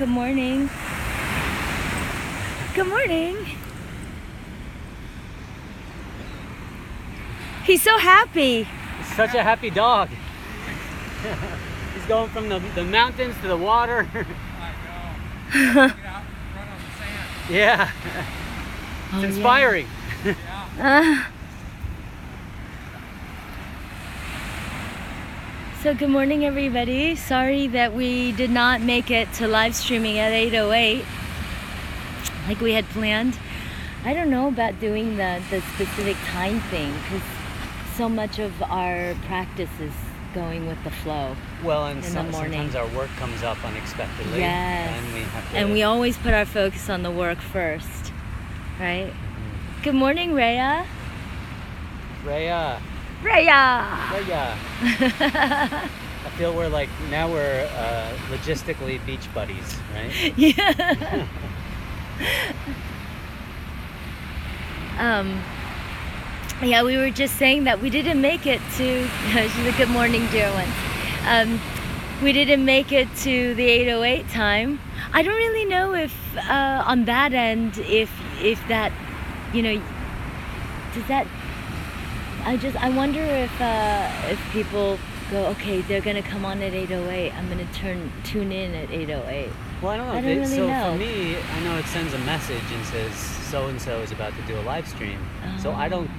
Good morning. Good morning. He's so happy. He's such a happy dog. He's going from the mountains to the water. I know. Get out and run on the sand. Yeah. It's inspiring. Yeah. So good morning, everybody. Sorry that we did not make it to live streaming at 8:08 like we had planned. I don't know about doing the specific time thing because so much of our practice is going with the flow. Well, and in the morning. Sometimes our work comes up unexpectedly. Yes. And we have to... And we always put our focus on the work first, right? Mm-hmm. Good morning, Rhea. Rhea. Rhea! I feel we're logistically beach buddies, right? Yeah. Yeah, we were just saying that we didn't make it to, she's a good morning, dear ones. We didn't make it to the 8:08 time. I don't really know if, on that end, if that, does that, I wonder if people go, okay, they're gonna come on at 8:08. I'm gonna tune in at 8:08. Well, I don't know. I don't really know. For me, I know it sends a message and says so and so is about to do a live stream. Oh. So I don't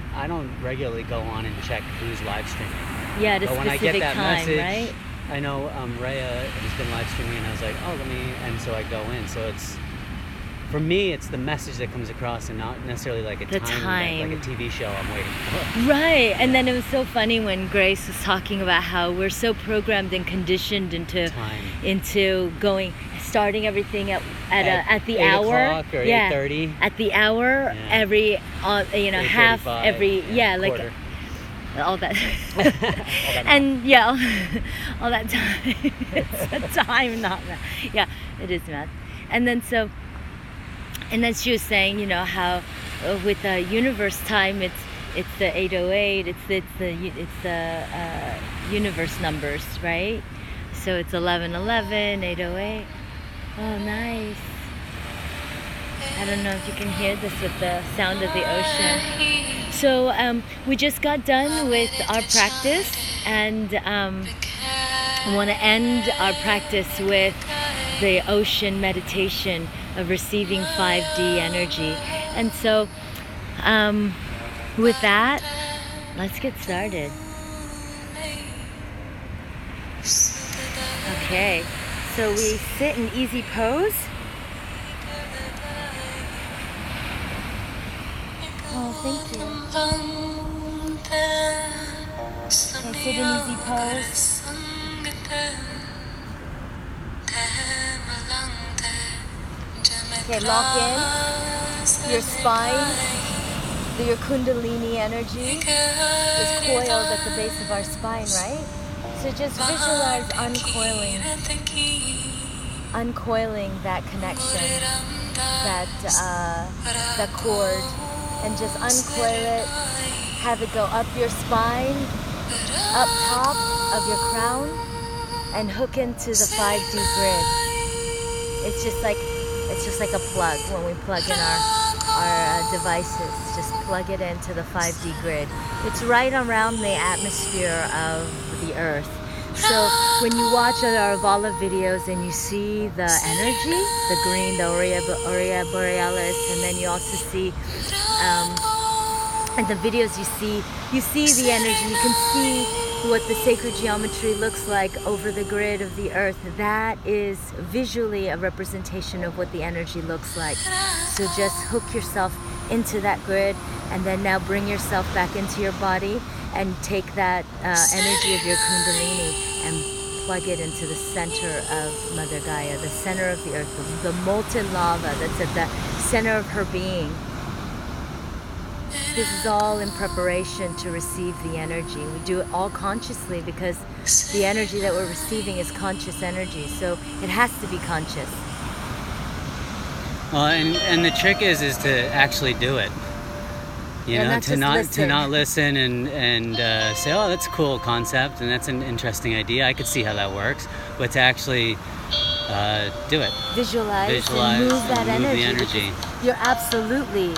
regularly go on and check who's live streaming. Yeah, at a specific when I get that time, message, right? I know Rhea has been live streaming, and I was like, and so I go in. So it's. For me, it's the message that comes across and not necessarily like a time. Like a TV show I'm waiting for. Right. And then it was so funny when Grace was talking about how we're so programmed and conditioned into starting everything at the 8 hour. O'clock or 8:30. At the hour, every half every quarter. All that. All that and all that time. It's a time, not math. Yeah, it is math. And then she was saying, how with the universe time, it's the 8:08. It's the universe numbers, right? So it's 11:11, 8:08. Oh, nice. I don't know if you can hear this with the sound of the ocean. So we just got done with our practice, and I want to end our practice with the ocean meditation of receiving 5D energy. And so with that, let's get started. Okay, so we sit in easy pose. Oh, thank you. Okay, sit in easy pose. Okay, lock in your spine, your kundalini energy is coiled at the base of our spine, right? So just visualize uncoiling that connection, that cord, and just uncoil it, have it go up your spine, up top of your crown, and hook into the 5D grid. It's just like a plug when we plug in our devices. Just plug it into the 5D grid. It's right around the atmosphere of the earth. So when you watch our Avaala videos and you see the energy, the green, the Aurea Borealis, and then you also see in the videos you see the energy. You can see what the sacred geometry looks like over the grid of the earth. That is visually a representation of what the energy looks like. So just hook yourself into that grid, and then now bring yourself back into your body and take that energy of your kundalini and plug it into the center of Mother Gaia, the center of the earth, the molten lava that's at the center of her being. This is all in preparation to receive the energy. We do it all consciously because the energy that we're receiving is conscious energy, so it has to be conscious. Well, and the trick is to actually do it. To not listen and say, oh, that's a cool concept and that's an interesting idea. I could see how that works, but to actually do it. Visualize and move that energy. You're absolutely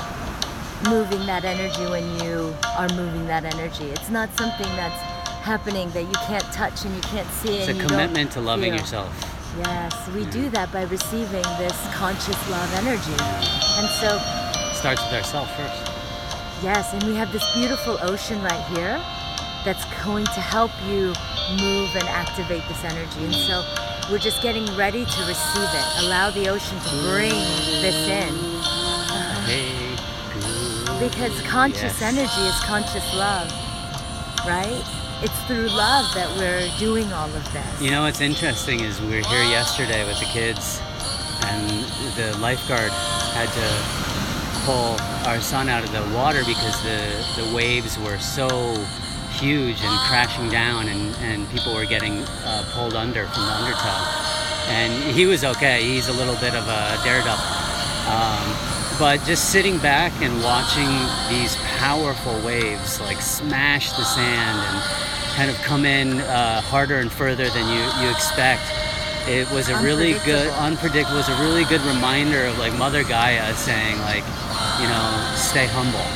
moving that energy when you are moving that energy. It's not something that's happening that you can't touch and you can't see. It's and a commitment to loving yourself. Yes, we do that by receiving this conscious love energy. And so it starts with ourselves first. Yes, and we have this beautiful ocean right here that's going to help you move and activate this energy. And so we're just getting ready to receive it. Allow the ocean to bring this in. Because conscious energy is conscious love, right? It's through love that we're doing all of this. You know what's interesting is we were here yesterday with the kids, and the lifeguard had to pull our son out of the water because the waves were so huge and crashing down, and people were getting pulled under from the undertow. And he was okay. He's a little bit of a daredevil. But just sitting back and watching these powerful waves like smash the sand and kind of come in harder and further than you expect. It was a really good, unpredictable, was a really good reminder of like Mother Gaia saying like, you know, stay humble.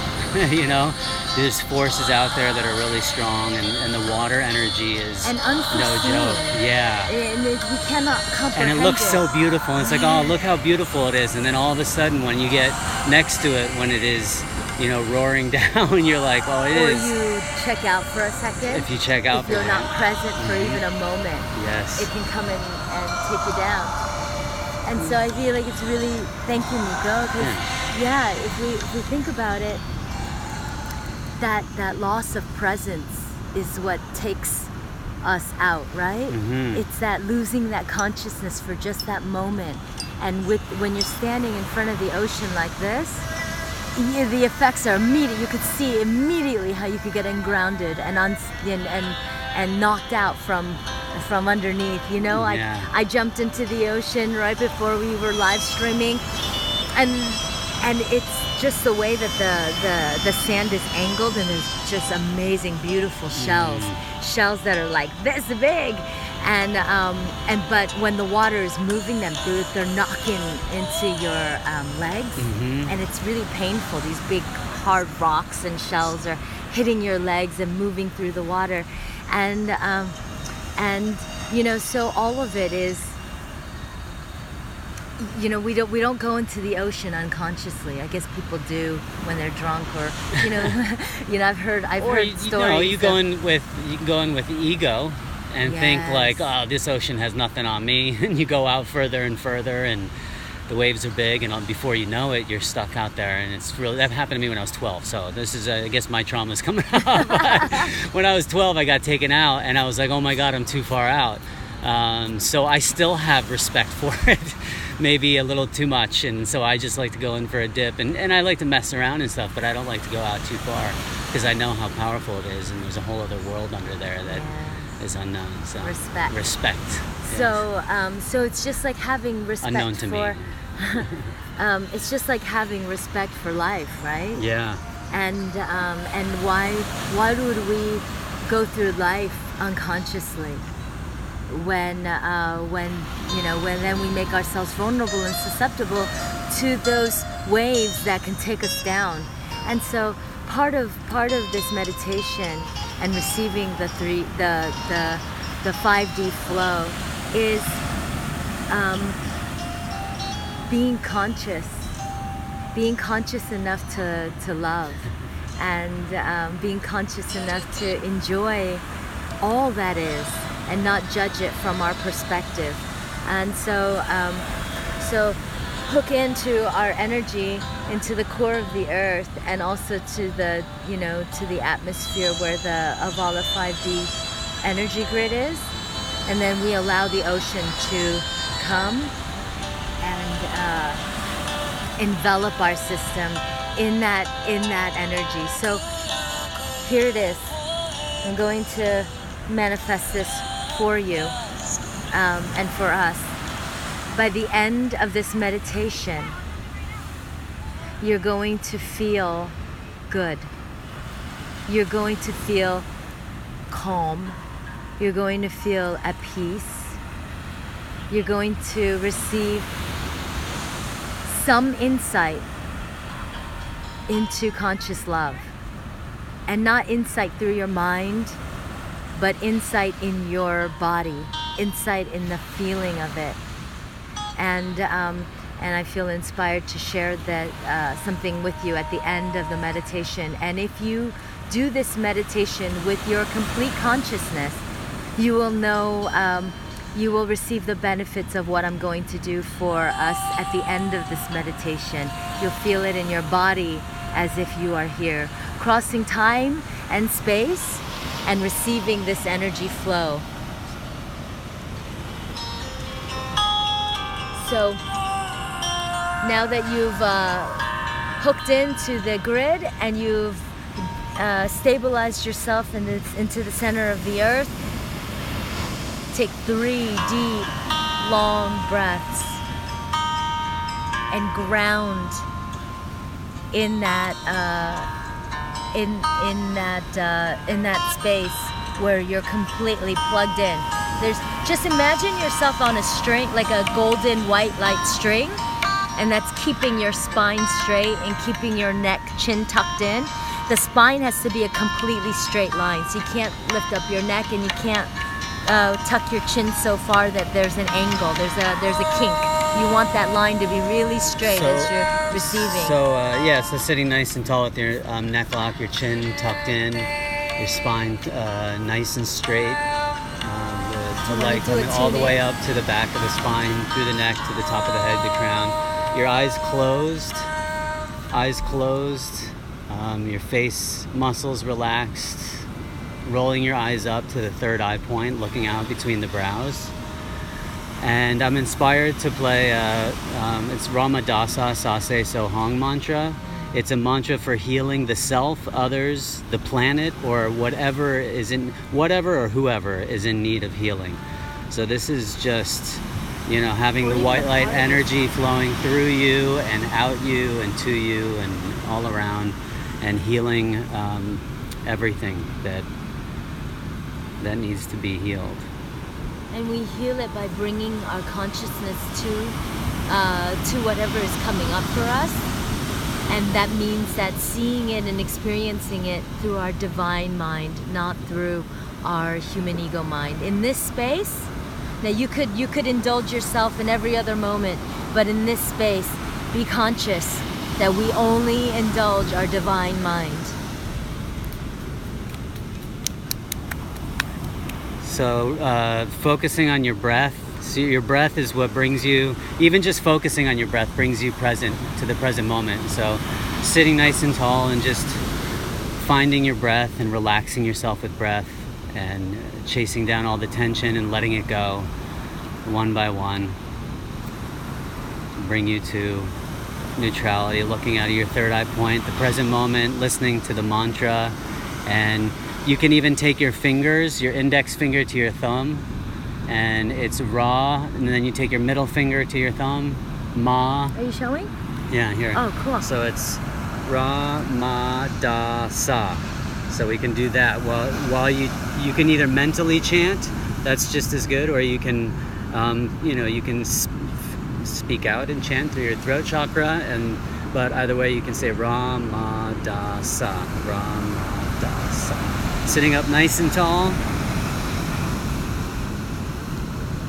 You know, there's forces out there that are really strong, and the water energy is no joke. Yeah. And we cannot comprehend. And it looks so beautiful. And it's like, oh, look how beautiful it is. And then all of a sudden, when you get next to it, when it is, you know, roaring down, you're like, oh, it is. Or you check out for a second. If you check out if you're not present for even a moment, yes, it can come in and take you down. And so I feel like it's really, thank you, Mikko, because if we think about it, that loss of presence is what takes us out, right? It's that losing that consciousness for just that moment. And when you're standing in front of the ocean like this, the effects are immediate. You could see immediately how you could get grounded and knocked out from underneath. You know, I jumped into the ocean right before we were live streaming, and it's just the way that the sand is angled, and there's just amazing, beautiful shells that are like this big, but when the water is moving them, they're knocking into your legs, and it's really painful. These big hard rocks and shells are hitting your legs and moving through the water, and you know, so all of it is, you know, we don't go into the ocean unconsciously. I guess people do when they're drunk, or you know, I've heard stories. You can go in with ego and think like, oh, this ocean has nothing on me, and you go out further and further, and the waves are big, and before you know it, you're stuck out there. And it's really, that happened to me when I was 12. So this is, I guess my trauma's coming out. But when I was 12, I got taken out, and I was like, oh my God, I'm too far out. So I still have respect for it. Maybe a little too much, and so I just like to go in for a dip, and I like to mess around and stuff, but I don't like to go out too far because I know how powerful it is, and there's a whole other world under there that is unknown. So respect. So so it's just like having respect unknown to me. It's just like having respect for life, right? Yeah. And why would we go through life unconsciously? When then we make ourselves vulnerable and susceptible to those waves that can take us down. And so part of this meditation and receiving the 5D flow is being conscious enough to love, and being conscious enough to enjoy all that is, and not judge it from our perspective. And so hook into our energy, into the core of the earth, and also to the, you know, to the atmosphere where the Avaala 5D energy grid is. And then we allow the ocean to come and envelop our system in that energy. So here it is. I'm going to manifest this for you and for us. By the end of this meditation, you're going to feel good. You're going to feel calm. You're going to feel at peace. you're going to receive some insight into conscious love. And not insight through your mind, but insight in your body, insight in the feeling of it. And I feel inspired to share that something with you at the end of the meditation. And if you do this meditation with your complete consciousness, you will know, you will receive the benefits of what I'm going to do for us at the end of this meditation. You'll feel it in your body as if you are here, crossing time and space and receiving this energy flow. So now that you've hooked into the grid and you've stabilized yourself into the center of the earth, take 3 deep, long breaths and ground in that in that space where you're completely plugged in. Just imagine yourself on a string, like a golden white light string, and that's keeping your spine straight and keeping your neck, chin tucked in. The spine has to be a completely straight line, so you can't lift up your neck and you can't tuck your chin so far that there's an angle, there's a kink. You want that line to be really straight as you're receiving. So sitting nice and tall with your neck lock, your chin tucked in, your spine nice and straight. The leg coming all the way up to the back of the spine, through the neck, to the top of the head, the crown. Your eyes closed, your face muscles relaxed, rolling your eyes up to the third eye point, looking out between the brows. And I'm inspired to play, it's Ramadasa Sase Sohang mantra. It's a mantra for healing the self, others, the planet, or whatever or whoever is in need of healing. So this is just, having the white light energy flowing through you and out you and to you and all around, and healing everything that needs to be healed. And we heal it by bringing our consciousness to whatever is coming up for us. And that means that seeing it and experiencing it through our divine mind, not through our human ego mind. In this space, now you could indulge yourself in every other moment, but in this space, be conscious that we only indulge our divine mind. So focusing on your breath. So your breath is what brings you, even just focusing on your breath brings you present to the present moment. So sitting nice and tall and just finding your breath and relaxing yourself with breath and chasing down all the tension and letting it go one by one. Bring you to neutrality, looking out of your third eye point, the present moment, listening to the mantra. And you can even take your fingers, your index finger to your thumb, and it's Ra, and then you take your middle finger to your thumb, Ma. Are you showing? Yeah, here. Oh, cool. So it's Ra, Ma, Da, Sa. So we can do that while you can either mentally chant, that's just as good, or you can, you can speak out and chant through your throat chakra, but either way you can say Ra, Ma, Da, Sa, Ra, Ma, Da, Sa. Sitting up nice and tall.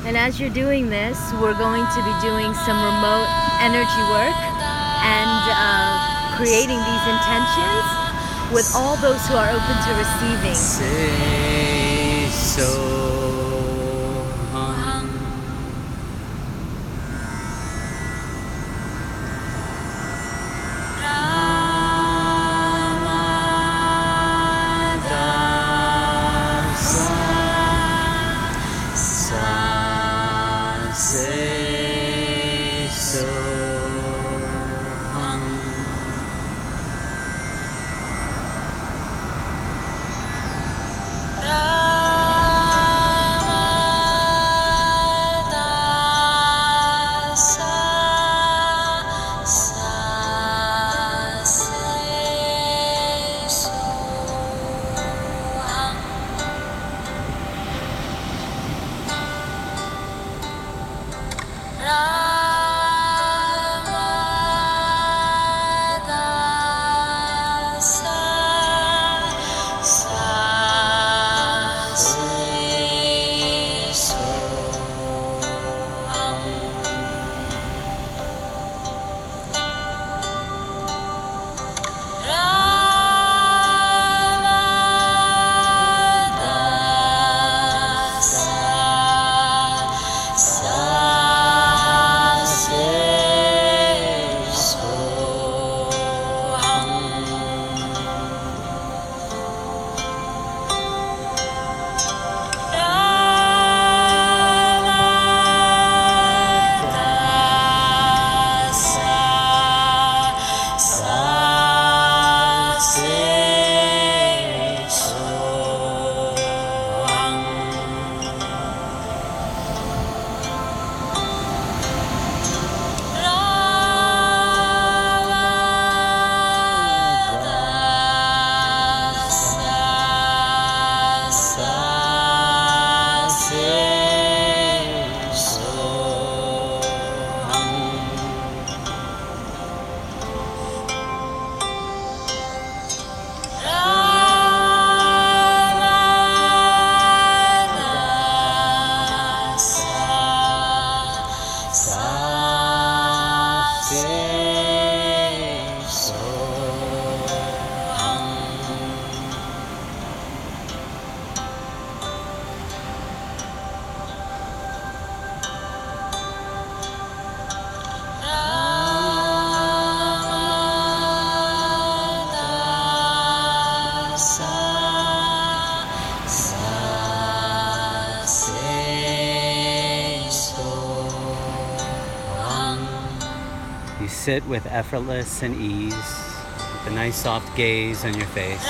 And as you're doing this, we're going to be doing some remote energy work and creating these intentions with all those who are open to receiving. Say so. sit with effortless and ease, with a nice soft gaze on your face.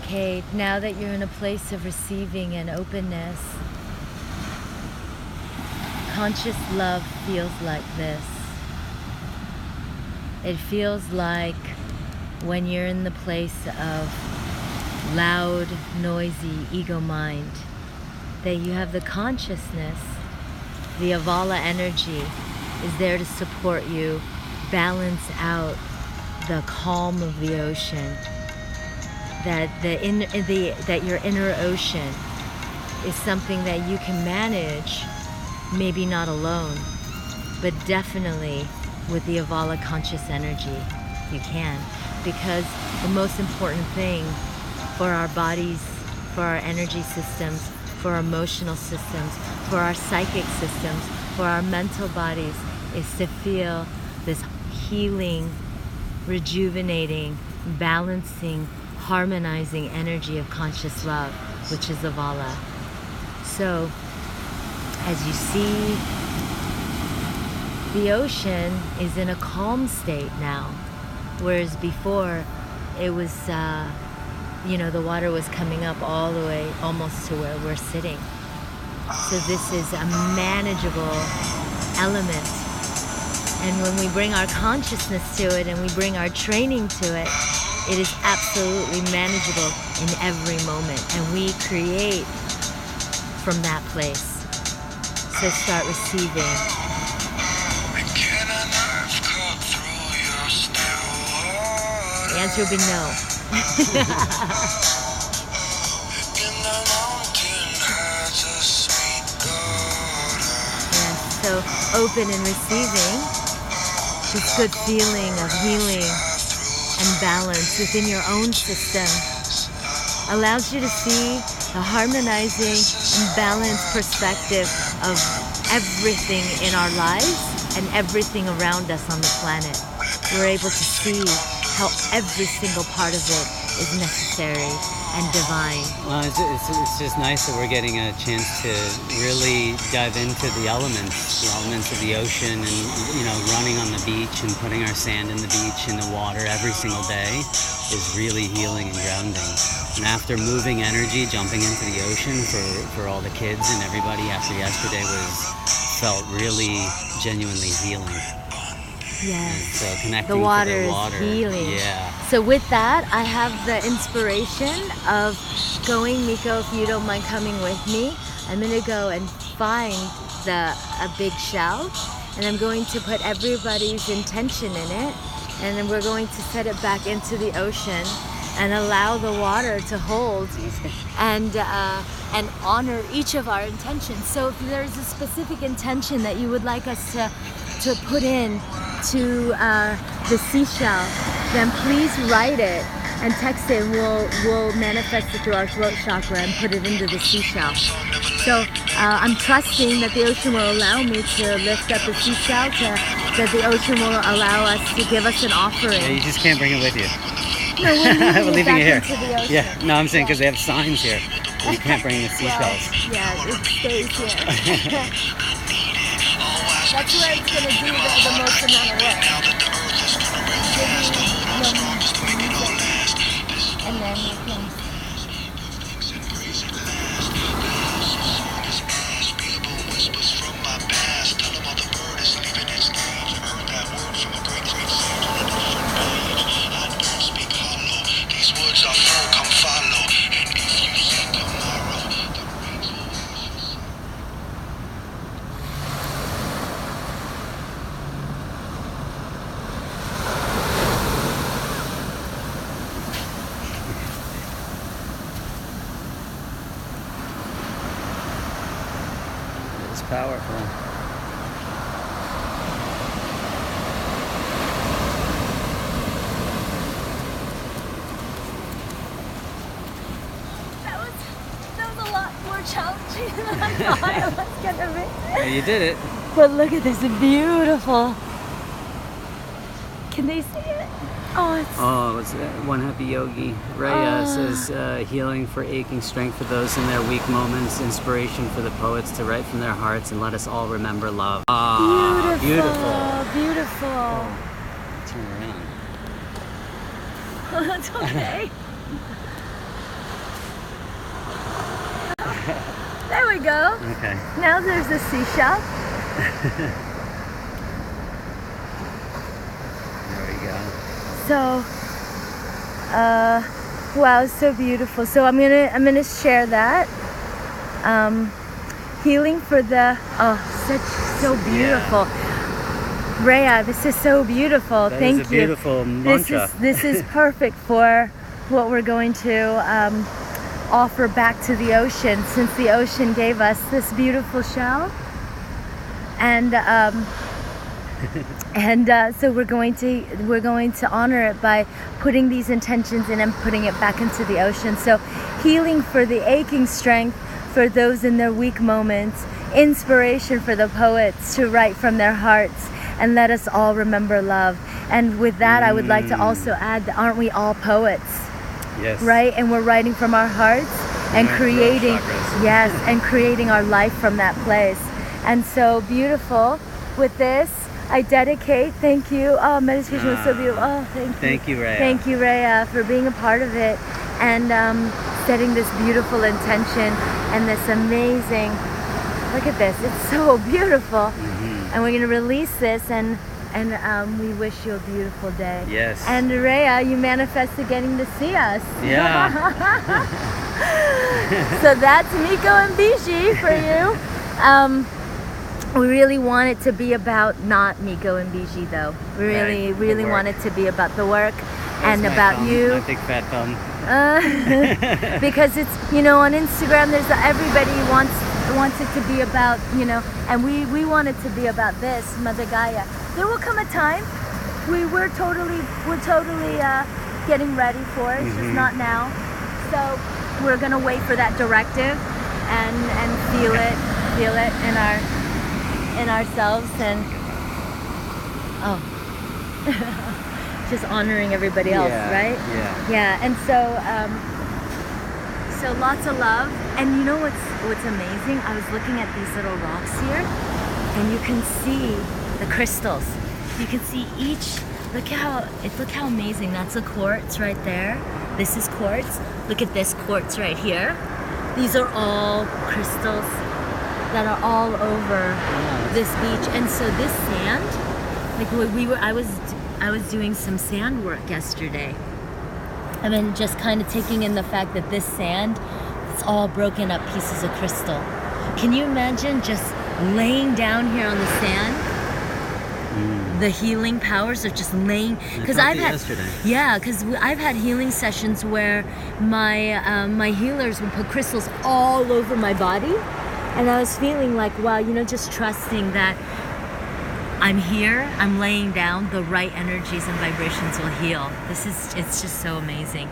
Okay, now that you're in a place of receiving and openness, conscious love feels like this. It feels like when you're in the place of loud, noisy ego mind, that you have the consciousness, the Avaala energy is there to support you, balance out the calm of the ocean. That your inner ocean is something that you can manage, maybe not alone, but definitely with the Avaala conscious energy, you can. Because the most important thing for our bodies, for our energy systems, for our emotional systems, for our psychic systems, for our mental bodies, is to feel this healing, rejuvenating, balancing, harmonizing energy of conscious love, which is Avaala. So, as you see, the ocean is in a calm state now, whereas before it was, the water was coming up all the way almost to where we're sitting. So this is a manageable element. And when we bring our consciousness to it and we bring our training to it, it is absolutely manageable in every moment. And we create from that place. So start receiving. The answer will be no. Yes, so open and receiving this good feeling of healing and balance within your own system allows you to see the harmonizing and balanced perspective of everything in our lives and everything around us on the planet. We're able to see how every single part of it is necessary and divine. Well, it's just nice that we're getting a chance to really dive into the elements of the ocean, and running on the beach and putting our sand in the beach in the water every single day is really healing and grounding. And after moving energy, jumping into the ocean for all the kids and everybody after yesterday felt really genuinely healing. Yes. So connecting the water to the water is healing. Yeah. So with that, I have the inspiration of going, Mikko, if you don't mind coming with me, I'm going to go and find a big shell, and I'm going to put everybody's intention in it, and then we're going to set it back into the ocean and allow the water to hold and honor each of our intentions. So if there's a specific intention that you would like us to put in to the seashell, then please write it and text it, and we'll manifest it through our throat chakra and put it into the seashell. So I'm trusting that the ocean will allow me to lift up the seashell, that the ocean will allow us to give us an offering. Yeah, you just can't bring it with you. No, we're leaving it here. into the ocean. Yeah, no, I'm saying because they have signs here. You can't bring the seashells. Well, yeah, it stays here. That's where it's going to do the most amount of work. And then we can... It's powerful. That was a lot more challenging than I thought it was going to be. Yeah, you did it. But look at this, beautiful. Can they see it? Oh, it's... Oh, it's one happy yogi. Raya says, healing for aching, strength for those in their weak moments, inspiration for the poets to write from their hearts, and let us all remember love. Ah, beautiful. Beautiful. Turn around. That's okay. There we go. Okay. Now there's the seashell. There we go. So, wow, so beautiful. So I'm gonna share that. Healing for the so beautiful. Yeah. Rhea, this is so beautiful. That Thank is a you. beautiful mantra. This is perfect for what we're going to offer back to the ocean, since the ocean gave us this beautiful shell, and so we're going to honor it by putting these intentions in and putting it back into the ocean. So healing for the aching, strength for those in their weak moments, inspiration for the poets to write from their hearts, and let us all remember love. And with that, I would like to also add that aren't we all poets? Yes. Right? And we're writing from our hearts and creating, yes, and creating our life from that place. And so beautiful. With this, I dedicate, thank you. Oh, meditation was so beautiful. Oh, thank you. Thank you, Rhea. Thank you, Rhea, for being a part of it and setting this beautiful intention and this amazing, look at this, it's so beautiful. Mm-hmm. And we're going to release this, and we wish you a beautiful day. Yes. And Rhea, you manifested getting to see us. Yeah. So that's Mikko and Biji for you. We really want it to be about not Mikko and Biji though. We really, Right, the really work. want it to be about the work and That's my about thumb, you. my big fat thumb. Because it's, you know, on Instagram there's everybody wants it to be about, you know, and we want it to be about this, Mother Gaia. There will come a time we're totally getting ready for it. It's just not now. So we're gonna wait for that directive and feel it in ourselves and just honoring everybody else, right? Yeah. And so lots of love. And you know what's amazing? I was looking at these little rocks here, and you can see the crystals. You can see each. Look how amazing. That's a quartz right there. This is quartz. Look at this quartz right here. These are all crystals that are all over this beach. And so this sand, like I was doing some sand work yesterday. I've been just kind of taking in the fact that this sand, it's all broken up pieces of crystal. Can you imagine just laying down here on the sand? The healing powers of just laying, because I've had healing sessions where my healers would put crystals all over my body, and I was feeling like, wow, you know, just trusting that I'm here, I'm laying down, the right energies and vibrations will heal. It's just so amazing.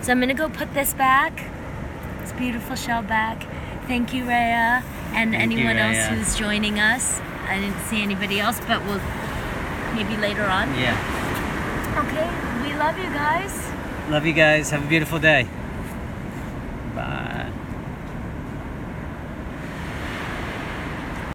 So I'm gonna go put this back, this beautiful shell back. Thank you, Rhea, and anyone else who's joining us. I didn't see anybody else, but we'll maybe later on. Yeah. Okay, we love you guys. Love you guys. Have a beautiful day. Bye.